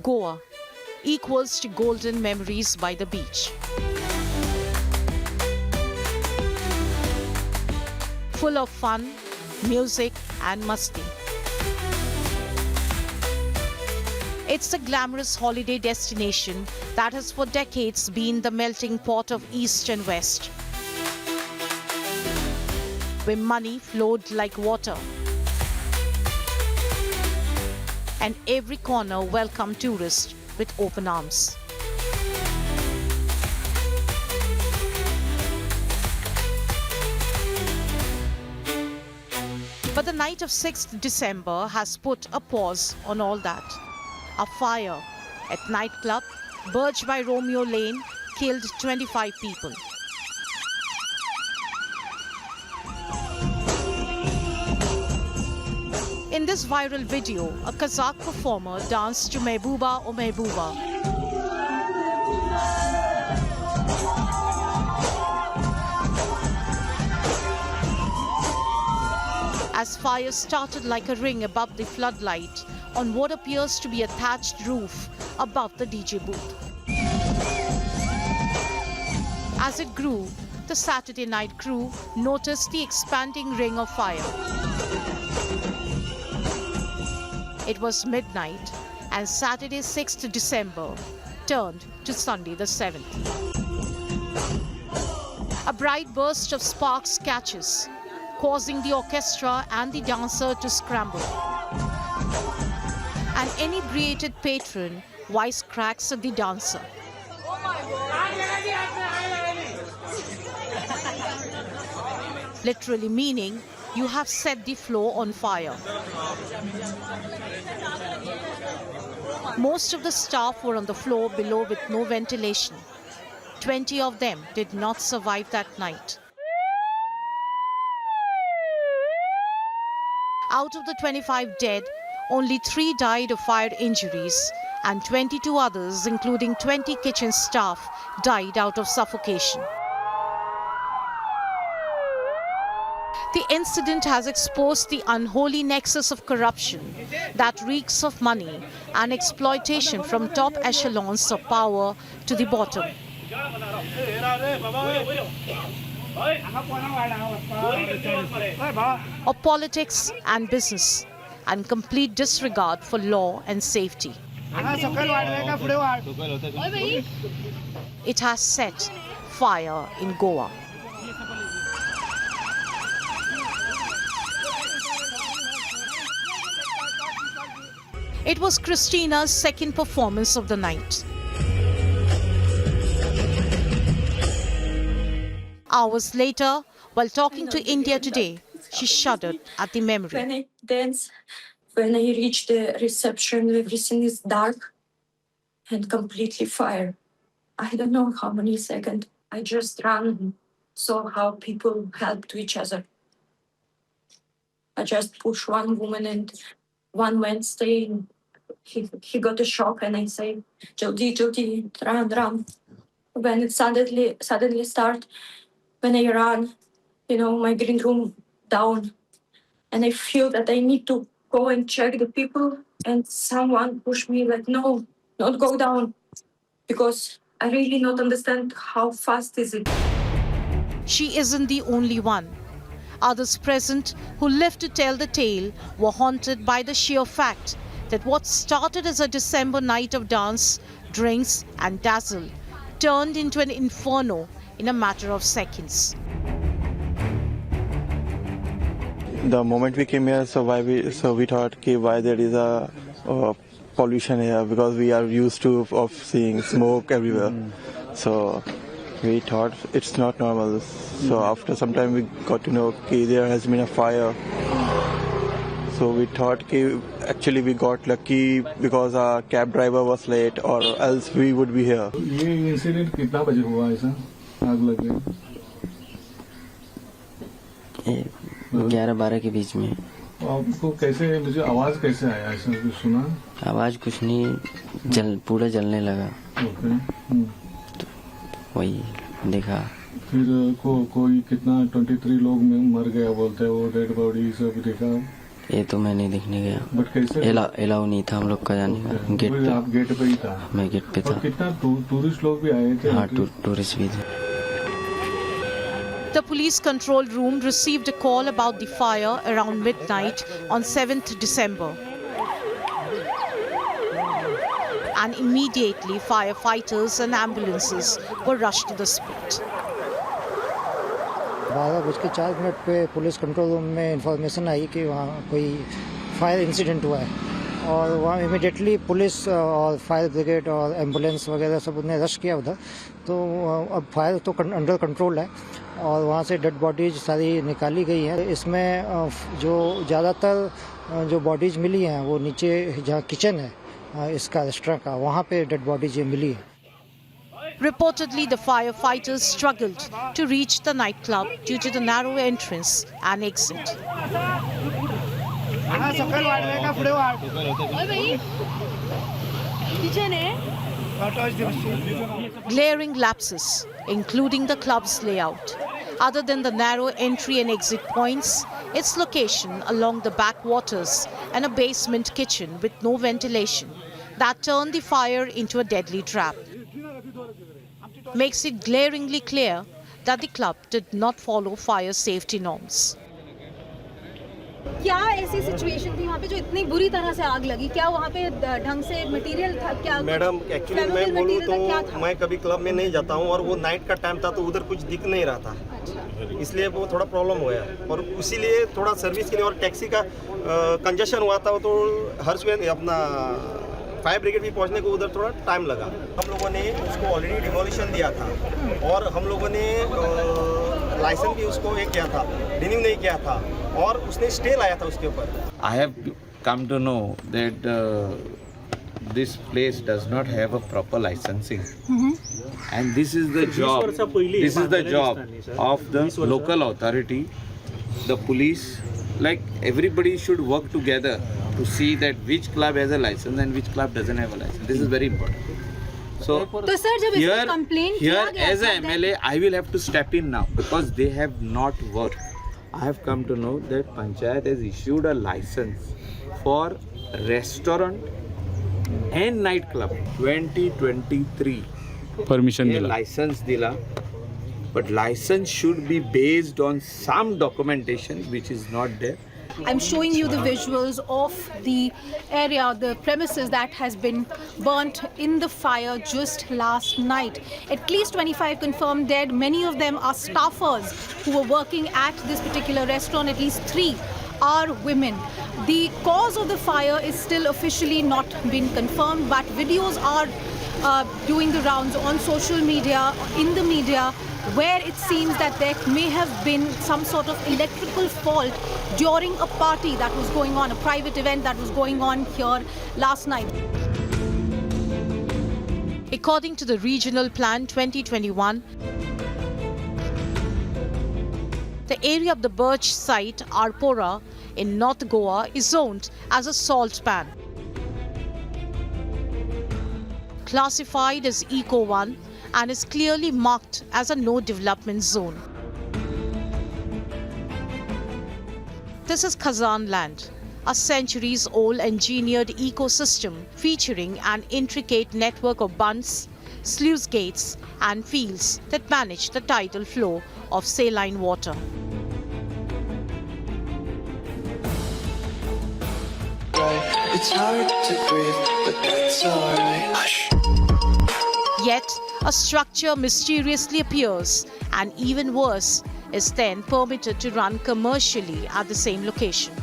Goa equals to golden memories by the beach. Full of fun, music and masti. It's a glamorous holiday destination that has for decades been the melting pot of East and West, where money flowed like water, and every corner welcomed tourists with open arms. But the night of 6th December has put a pause on all that. A fire at nightclub Burj by Romeo Lane killed 25 people. In this viral video, a Kazakh performer danced to Mehbooba O Mehbooba. As fire started like a ring above the floodlight on what appears to be a thatched roof above the DJ booth. As it grew, the Saturday night crew noticed the expanding ring of fire. It was midnight, and Saturday 6th December turned to Sunday the 7th. A bright burst of sparks catches, causing the orchestra and the dancer to scramble. An inebriated patron wisecracks at the dancer. Literally meaning, you have set the floor on fire. Most of the staff were on the floor below with no ventilation. 20 of them did not survive that night. Out of the 25 dead, only 3 died of fire injuries, and 22 others, including 20 kitchen staff, died out of suffocation. The incident has exposed the unholy nexus of corruption that reeks of money and exploitation from top echelons of power to the bottom. Of politics and business, and complete disregard for law and safety. It has set fire in Goa. It was Christina's second performance of the night. Hours later, while talking to India Today, she shuddered at the memory. When I dance, when I reach the reception, everything is dark and completely fire. I don't know how many seconds. I just ran and saw how people help to each other. I just push one woman and one man staying. He got a shock and I say, Jodi, run. When it suddenly start, when I run, my green room down, and I feel that I need to go and check the people, and someone pushed me like, no, not go down, because I really not understand how fast is it. She isn't the only one. Others present who lived to tell the tale were haunted by the sheer fact that what started as a December night of dance, drinks and dazzle turned into an inferno in a matter of seconds. The moment we came here, so we thought, okay, why there is a pollution here, because we are used to of seeing smoke everywhere. So we thought it's not normal. So after some time we got to know, okay, there has been a fire. So we thought, okay, actually we got lucky because our cab driver was late, or else we would be here. ये incident कितना बजे हुआ ऐसा आग लग गई? 11-12 के बीच में। आपको कैसे, मुझे आवाज कैसे आया, ऐसा कुछ सुना? आवाज कुछ नहीं, पूरा जलने लगा। ओके। तो वही देखा। फिर कोई कितना 23 लोग में मर गया बोलते हैं, वो डेड बॉडी सब देखा? ये तो मैं नहीं देखने गया, बट कैसे? एलाउ नहीं था हम लोग का जाने का। गेट पे आप गेट पे ही था? मैं गेट पे और था। कितना टूरिस्ट लोग भी आए थे? हाँ, टूरिस्ट भी थे। The police control room received a call about the fire around midnight on 7th December. And immediately firefighters and ambulances were rushed to the spot. 12:04 पे पुलिस कंट्रोल रूम में इंफॉर्मेशन आई कि वहाँ कोई फायर इंसिडेंट हुआ है और वहाँ immediately police और फायर ब्रिगेड और एम्बुलेंस वगैरह सब उन्हें रश किया उधर। तो अब फायर तो अंडर कंट्रोल है और वहाँ से डेड बॉडीज सारी निकाली गई हैं। इसमें जो ज़्यादातर जो बॉडीज मिली हैं वो नीचे जहाँ किचन है इसका रेस्टोरेंट का, वहाँ पे डेड बॉडीज मिली है। Reportedly, the firefighters struggled to reach the nightclub due to the narrow entrance and exit. Glaring lapses, including the club's layout. Other than the narrow entry and exit points, its location along the backwaters and a basement kitchen with no ventilation that turned the fire into a deadly trap makes it glaringly clear that the club did not follow fire safety norms. क्या ऐसी situation थी वहाँ पे जो इतनी बुरी तरह से आग लगी? क्या वहाँ पे ढंग से मटेरियल था? क्या मैडम एक्चुअली मैं बोलूँ तो मैं कभी क्लब में नहीं जाता हूँ और वो नाइट का टाइम था तो उधर कुछ दिख नहीं रहा था। अच्छा। इसलिए वो थोड़ा प्रॉब्लम हो गया और इसीलिए थोड़ा सर्विस के लिए और टैक्सी का कंजेशन हुआ था तो हर सुबह अपना फायर ब्रिगेड भी पहुंचने को उधर थोड़ा टाइम लगा। हम लोगों ने उसको ऑलरेडी डिमोलिशन दिया था और हम लोगों ने लाइसेंस भी उसको एक किया था, रिन्यू नहीं किया था और उसने स्टे लाया था उसके ऊपर। I have come to know that this place does not have a proper licensing, and this is the job. This is the job of the local authority, the police. Like everybody should work together to see that which club has a license and which club doesn't have a license. This is very important. So sir जब इसमें complaint किया here गया as था, a MLA, I will have to step in now because they have not worked. I have come to know that Panchayat has issued a license for restaurant and nightclub 2023. Permission ये दिला। license दिला, but license should be based on some documentation which is not there. I'm showing you the visuals of the area, the premises that has been burnt in the fire just last night. At least 25 confirmed dead. Many of them are staffers who were working at this particular restaurant. At least 3 are women. The cause of the fire is still officially not been confirmed, but videos are doing the rounds on social media, in the media, where it seems that there may have been some sort of electrical fault during a party that was going on, a private event that was going on here last night. According to the Regional Plan 2021, the area of the Birch site, Arpora, in North Goa is zoned as a salt pan. Classified as Eco 1 and is clearly marked as a no development zone. This is Khazan land, a centuries-old engineered ecosystem featuring an intricate network of bunds, sluice gates and fields that manage the tidal flow of saline water. It's hard to breathe, but that's alright. Hush. Yet, a structure mysteriously appears, and even worse, is then permitted to run commercially at the same location.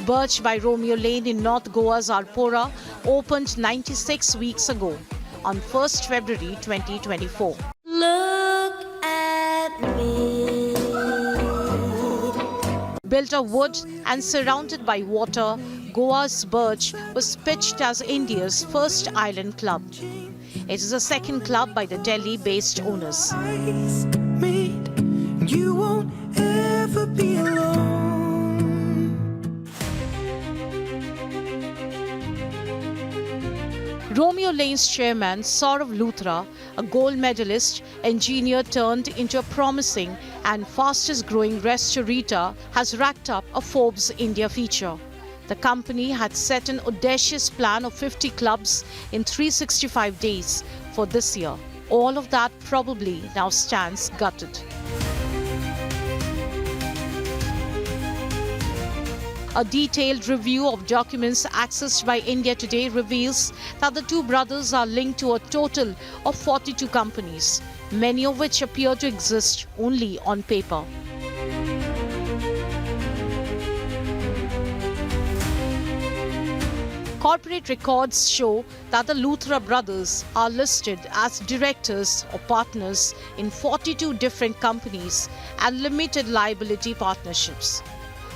Birch by Romeo Lane in North Goa's Arpora opened 96 weeks ago on 1st February 2024. Look at me. Built of wood and surrounded by water, Goa's Birch was pitched as India's first island club. It is the second club by the Delhi-based owners. You won't ever be alone. Romeo Lane's chairman, Saurav Luthra, a gold medalist, engineer turned into a promising and fastest growing restaurateur, has racked up a Forbes India feature. The company had set an audacious plan of 50 clubs in 365 days for this year. All of that probably now stands gutted. A detailed review of documents accessed by India Today reveals that the two brothers are linked to a total of 42 companies, many of which appear to exist only on paper. Corporate records show that the Luthra brothers are listed as directors or partners in 42 different companies and limited liability partnerships.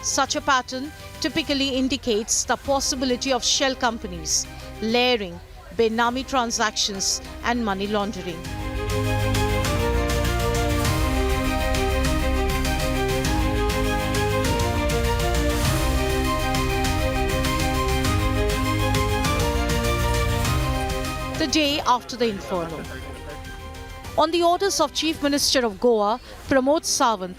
Such a pattern typically indicates the possibility of shell companies, layering, benami transactions, and money laundering. The day after the inferno. On the orders of Chief Minister of Goa, Pramod Sawant,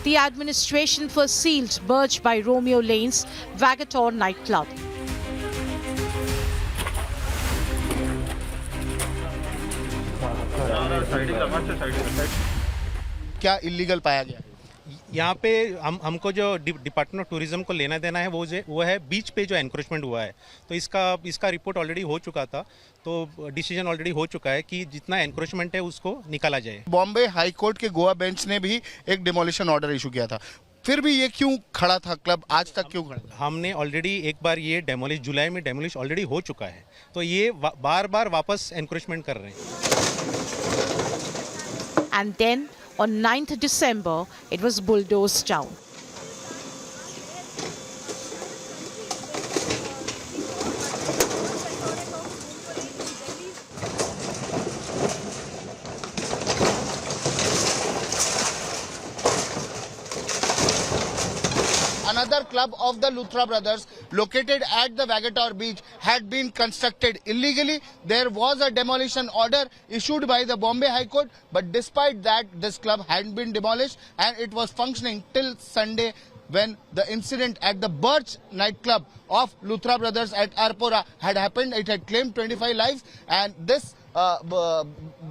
the administration first sealed Burj by Romeo Lane's Vagator nightclub. क्या illegal पाया गया? यहाँ पे हमको जो department of tourism को लेना देना है वो है बीच पे जो एनक्रोचमेंट हुआ है, तो इसका रिपोर्ट ऑलरेडी हो चुका था, तो डिसीजन ऑलरेडी हो चुका है कि जितना एनक्रोचमेंट है उसको निकाला जाए। बॉम्बे हाई कोर्ट के गोवा बेंच ने भी एक डिमोलिशन ऑर्डर इशू किया था, फिर भी ये क्यों खड़ा था क्लब, आज तक क्यों खड़ा था? हमने ऑलरेडी एक बार ये जुलाई में डेमोलिश ऑलरेडी हो चुका है, तो ये बार बार वापस एनक्रोचमेंट कर रहे हैं। And then on 9th December, it was bulldozed down. Another club of the Luthra brothers located at the Vagator beach had been constructed illegally. There was a demolition order issued by the Bombay High Court, but despite that, this club hadn't been demolished and it was functioning till Sunday when the incident at the Birch nightclub of Luthra brothers at Arpora had happened. It had claimed 25 lives, and this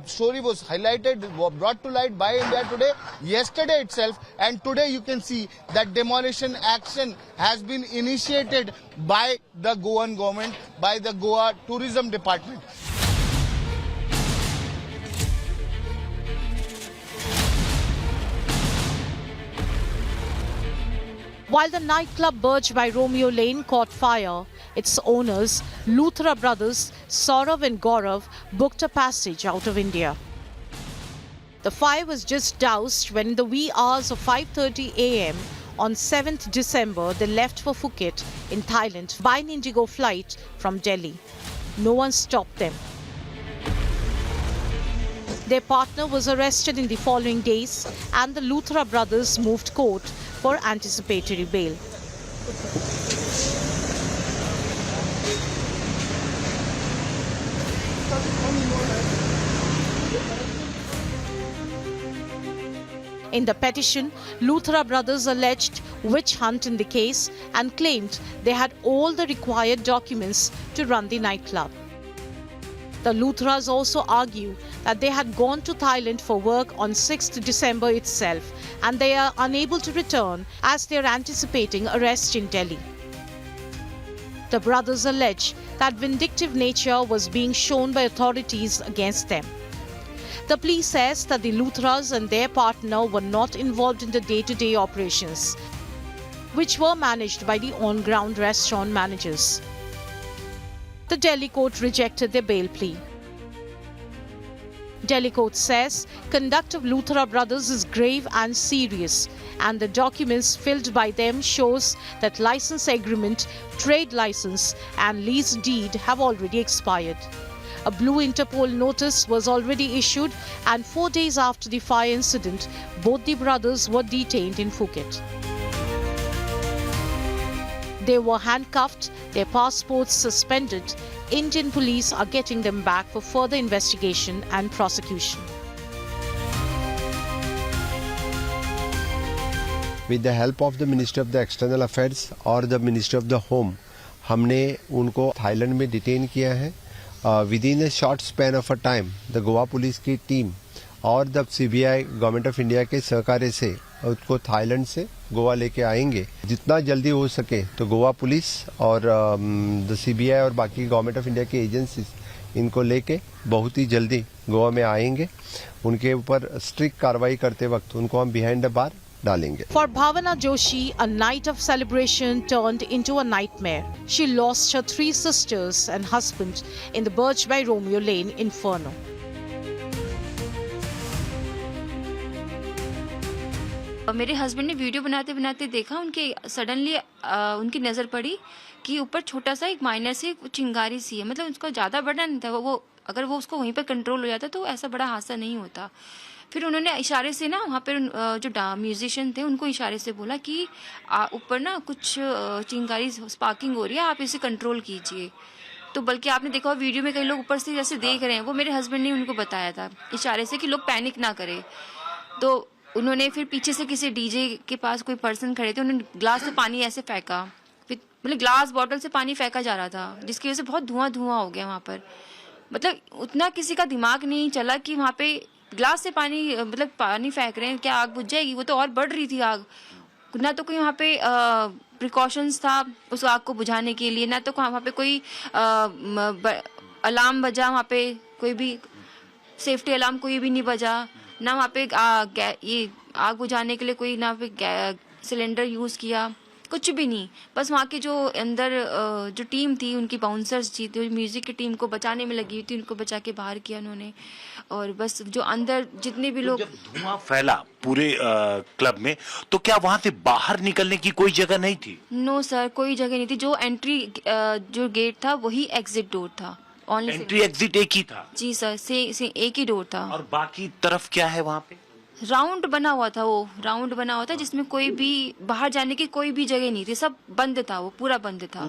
story was highlighted, brought to light by India Today yesterday itself, and today you can see that demolition action has been initiated by the Goan government, by the Goa Tourism Department. While the nightclub Burj by Romeo Lane caught fire, its owners, Luthra brothers Saurav and Gaurav, booked a passage out of India. The fire was just doused when in the wee hours of 5:30 a.m. on 7th December, they left for Phuket in Thailand by an Indigo flight from Delhi. No one stopped them. Their partner was arrested in the following days, and the Luthra brothers moved court for anticipatory bail. In the petition, Luthra brothers alleged witch hunt in the case and claimed they had all the required documents to run the nightclub. The Luthras also argue that they had gone to Thailand for work on 6th December itself, and they are unable to return as they are anticipating arrest in Delhi. The brothers allege that vindictive nature was being shown by authorities against them. The plea says that the Luthras and their partner were not involved in the day-to-day operations, which were managed by the on-ground restaurant managers. The Delhi court rejected their bail plea. Delhi court says conduct of Luthra brothers is grave and serious, and the documents filled by them shows that license agreement, trade license and lease deed have already expired. A blue Interpol notice was already issued, and 4 days after the fire incident, both the brothers were detained in Phuket. They were handcuffed, their passports suspended. Indian police are getting them back for further investigation and prosecution. With the help of the Ministry of the External Affairs or the Ministry of the Home, हमने उनको Thailand में detain किया है. Within a short span of a time, the Goa police की team और the CBI government of India के सहकार्य से उसको थाईलैंड से गोवा लेके आएंगे. जितना जल्दी हो सके तो गोवा पुलिस और द CBI और बाकी गवर्नमेंट ऑफ इंडिया की एजेंसीज इनको लेके बहुत ही जल्दी गोवा में आएंगे. उनके ऊपर स्ट्रिक्ट कार्रवाई करते वक्त उनको हम बिहाइंड द बार डालेंगे. For Bhavana Joshi, a night of celebration turned into a nightmare. She lost her 3 sisters and husband in the Birch by Romeo Lane inferno. मेरे हस्बैंड ने वीडियो बनाते बनाते देखा, उनके सडनली उनकी नज़र पड़ी कि ऊपर छोटा सा एक माइनर से चिंगारी सी है. मतलब उसका ज़्यादा बड़ा नहीं था. वो अगर वो उसको वहीं पर कंट्रोल हो जाता तो ऐसा बड़ा हादसा नहीं होता. फिर उन्होंने इशारे से ना वहाँ पर जो म्यूजिशियन थे उनको इशारे से बोला कि ऊपर ना कुछ चिंगारी स्पार्किंग हो रही है, आप इसे कंट्रोल कीजिए. तो बल्कि आपने देखा वीडियो में कई लोग ऊपर से जैसे देख रहे हैं, वो मेरे हस्बैंड ने उनको बताया था इशारे से कि लोग पैनिक ना करें. तो उन्होंने फिर पीछे से किसी डीजे के पास कोई पर्सन खड़े थे, उन्होंने ग्लास से पानी ऐसे फेंका, फिर मतलब ग्लास बॉटल से पानी फेंका जा रहा था, जिसकी वजह से बहुत धुआं हो गया वहाँ पर. मतलब उतना किसी का दिमाग नहीं चला कि वहाँ पे ग्लास से पानी मतलब पानी फेंक रहे हैं, क्या आग बुझ जाएगी. वो तो और बढ़ रही थी आग. ना तो कोई वहाँ पे प्रिकॉशंस था उस आग को बुझाने के लिए, ना तो वहाँ पे कोई अलार्म बजा, वहाँ पे कोई भी सेफ्टी अलार्म कोई भी नहीं बजा, ना वहाँ पे ये आग बुझाने के लिए कोई ना पे सिलेंडर यूज़ किया, कुछ भी नहीं. बस वहाँ की जो अंदर जो टीम थी, उनकी बाउंसर्स थी, तो म्यूज़िक की टीम को बचाने में लगी हुई थी, उनको बचा के बाहर किया उन्होंने. और बस जो अंदर जितने भी लोग, जब धुआं फैला पूरे क्लब में, तो क्या वहाँ से बाहर निकलने की कोई जगह नहीं थी? नो सर, कोई जगह नहीं थी. जो एंट्री जो गेट था वही एग्जिट डोर था. एंट्री एग्जिट एक ही था? जी सर, से एक ही डोर था. और बाकी तरफ क्या है वहाँ पे? राउंड बना हुआ था. वो राउंड बना हुआ था जिसमें कोई भी बाहर जाने की कोई भी जगह नहीं थी. सब बंद था, वो पूरा बंद था.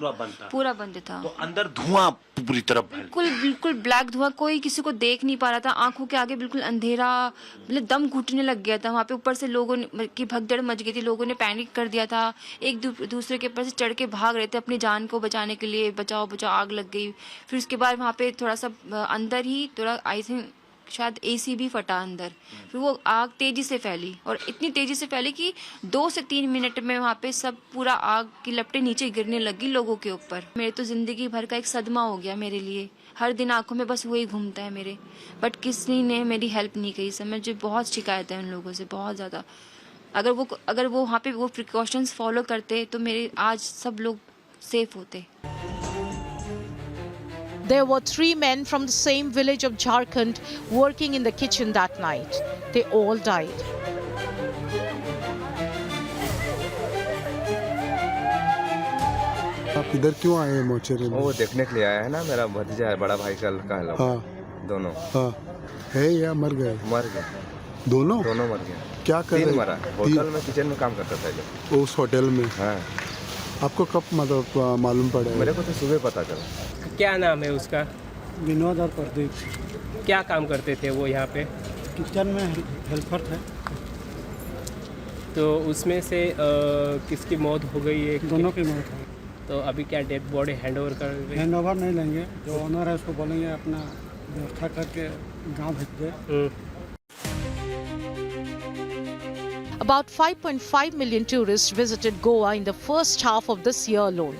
पूरा बंद था. तो अंदर धुआं पूरी तरफ बिल्कुल ब्लैक धुआं. कोई किसी को देख नहीं पा रहा था. आंखों के आगे बिल्कुल अंधेरा, मतलब दम घुटने लग गया था वहाँ पे. ऊपर से लोगों की भगदड़ मच गई थी. लोगों ने पैनिक कर दिया था, एक दूसरे के ऊपर से चढ़ के भाग रहे थे अपनी जान को बचाने के लिए. बचाओ बचाओ, आग लग गई. फिर उसके बाद वहाँ पे थोड़ा सा अंदर ही थोड़ा आई थिंक शायद AC भी फटा अंदर. फिर वो आग तेजी से फैली, और इतनी तेजी से फैली कि 2 से 3 मिनट में वहाँ पे सब पूरा आग की लपटें नीचे गिरने लगी लोगों के ऊपर. मेरे तो जिंदगी भर का एक सदमा हो गया मेरे लिए. हर दिन आंखों में बस वही घूमता है मेरे. बट किसी ने मेरी हेल्प नहीं की सर. मुझे बहुत शिकायत है उन लोगों से, बहुत ज़्यादा. अगर वो वहाँ पे वो प्रिकॉशंस फॉलो करते तो मेरे आज सब लोग सेफ होते. There were 3 men from the same village of Jharkhand working in the kitchen that night. They all died. आप इधर क्यों आए हैं मोचेरे में? वो देखने के लिए आया है ना, मेरा भतीजा है, बड़ा भाई का लड़का है. हाँ. दोनों. हाँ. है या मर गए? मर गए. दोनों मर गए. क्या कर रहे? 3 मरा. होटल में किचन में काम करता था जब. उस होटल में? हाँ. आपको कब मतलब मालूम पड़ा? मेरे को तो सुबह पता चला. क्या नाम है उसका? विनोद और प्रदीप. क्या काम करते थे वो यहाँ पे? किचन में हेल्पर थे. तो उसमें से किसकी मौत हो गई है? दोनों की मौत है. तो अभी क्या डेड बॉडी हैंड ओवर कर रहे हैं? हैंड ओवर नहीं लेंगे. जो ऑनर है उसको बोलेंगे अपना व्यवस्था करके गांव भेज दे. About 5.5 million tourists visited Goa in the first half of this year alone,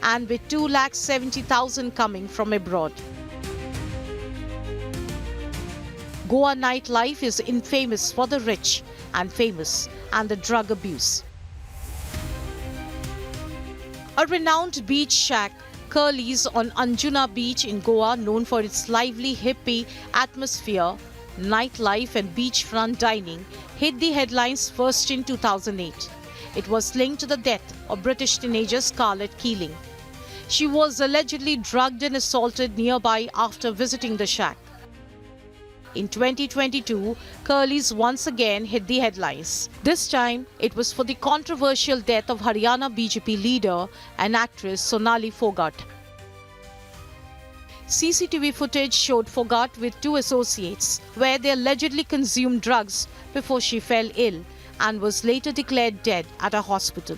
and with 270,000 coming from abroad. Goa nightlife is infamous for the rich and famous and the drug abuse. A renowned beach shack, Curly's on Anjuna Beach in Goa, known for its lively hippie atmosphere, nightlife and beachfront dining, hit the headlines first in 2008. It was linked to the death of British teenager Scarlett Keeling. She was allegedly drugged and assaulted nearby after visiting the shack. In 2022, Curly's once again hit the headlines. This time, it was for the controversial death of Haryana BJP leader and actress Sonali Fogart. CCTV footage showed Fogart with two associates, where they allegedly consumed drugs before she fell ill and was later declared dead at a hospital.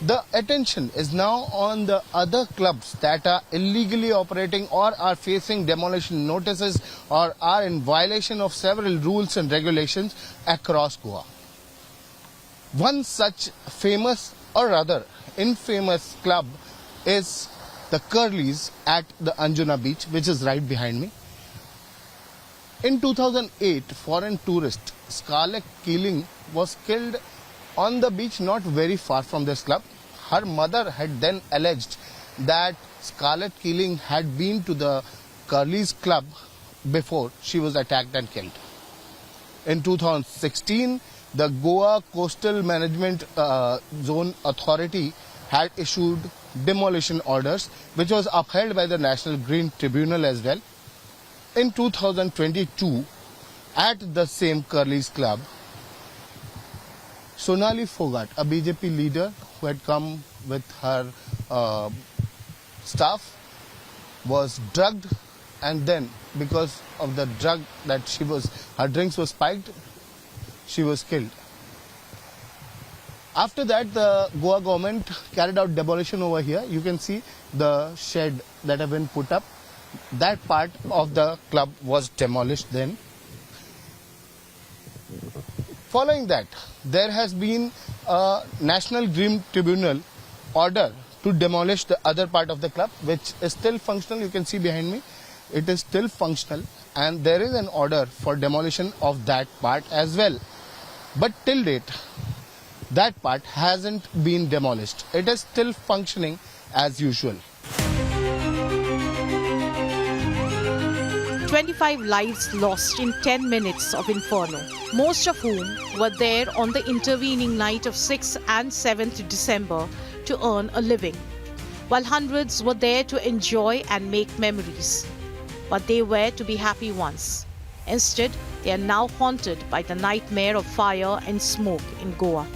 The attention is now on the other clubs that are illegally operating or are facing demolition notices or are in violation of several rules and regulations across Goa. One such famous, or rather infamous club is the Curly's at the Anjuna beach, which is right behind me. In 2008, foreign tourist Scarlett Keeling was killed on the beach not very far from this club. Her mother had then alleged that Scarlett Keeling had been to the Curly's club before she was attacked and killed. In 2016, the Goa Coastal Management Zone Authority had issued demolition orders, which was upheld by the National Green Tribunal as well. In 2022, at the same Curly's club, Sonali Fogart, a BJP leader who had come with her staff, was drugged, and then because of the drug that her drinks were spiked, she was killed. After that, the Goa government carried out demolition over here. You can see the shed that have been put up. That part of the club was demolished then. Following that, there has been a National Green Tribunal order to demolish the other part of the club, which is still functional. You can see behind me, it is still functional, and there is an order for demolition of that part as well. But till date, that part hasn't been demolished. It is still functioning as usual. 25 lives lost in 10 minutes of inferno, most of whom were there on the intervening night of 6th and 7th December to earn a living, while hundreds were there to enjoy and make memories. But they were to be happy ones. Instead, they are now haunted by the nightmare of fire and smoke in Goa.